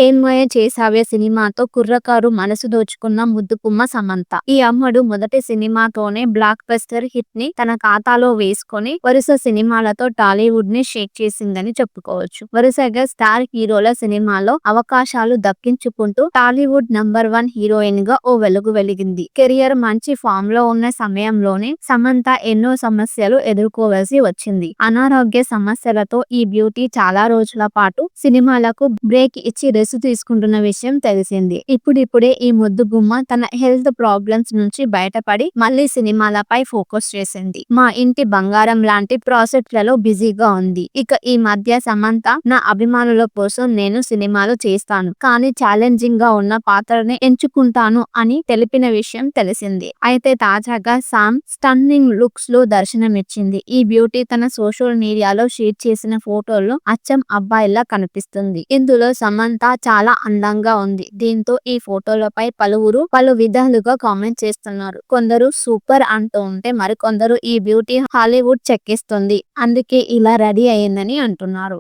ఏన్మాయ చేసావే సినిమాతో కుర్రకారు మనసు దోచుకున్న ముద్దుగుమ్మ సమంత. ఈ అమ్మడు మొదటి సినిమాతోనే బ్లాక్ బస్టర్ హిట్ ని తన ఖాతాలో వేసుకొని వరుస సినిమాలతో టాలీవుడ్ ని షేక్ చేసిందని చెప్పుకోవచ్చు. వరుసగా స్టార్ హీరోల సినిమాలో అవకాశాలు దక్కించుకుంటూ టాలీవుడ్ నంబర్ 1 హీరోయిన్ గా ఓ వెలుగు వెలిగింది. కెరియర్ మంచి ఫామ్ లో ఉన్న సమయంలోనే సమంత ఎన్నో సమస్యలు ఎదుర్కోవలసి వచ్చింది. అనారోగ్య సమస్యలతో ఈ బ్యూటీ చాలా రోజుల పాటు సినిమాలకు బ్రేక్ ఇచ్చి రెస్ట్ తీసుకుంటున్న విషయం తెలిసింది. ఇప్పుడిప్పుడే ఈ ముద్దుగుమ్మ తన హెల్త్ ప్రాబ్లమ్స్ నుంచి బయటపడి మళ్ళీ సినిమాలపై ఫోకస్ చేసింది. మా ఇంటి బంగారం లాంటి ప్రాజెక్టులలో బిజీగా ఉంది. ఇక ఈ మధ్య సమంత నా అభిమానుల కోసం నేను సినిమాలు చేస్తాను, కానీ ఛాలెంజింగ్ గా ఉన్న పాత్రని ఎంచుకుంటాను అని తెలిపిన విషయం తెలిసింది. అయితే తాజాగా సామ్ స్టన్నింగ్ లుక్స్ లో దర్శనమిచ్చింది. ఈ బ్యూటీ తన సోషల్ మీడియాలో షేర్ చేసిన ఫోటోల్లో అచ్చం అబ్బాయిలా కనిపిస్తుంది. ఇందులో సమంత చాలా అందంగా ఉంది. దీంతో ఈ ఫోటోలపై పలువురు పలు విధాలుగా కామెంట్ చేస్తున్నారు. కొందరు సూపర్ అంటూ ఉంటే మరికొందరు ఈ బ్యూటీ హాలీవుడ్ చెక్కిస్తుంది, అందుకే ఇలా రెడీ అయ్యిందని అంటున్నారు.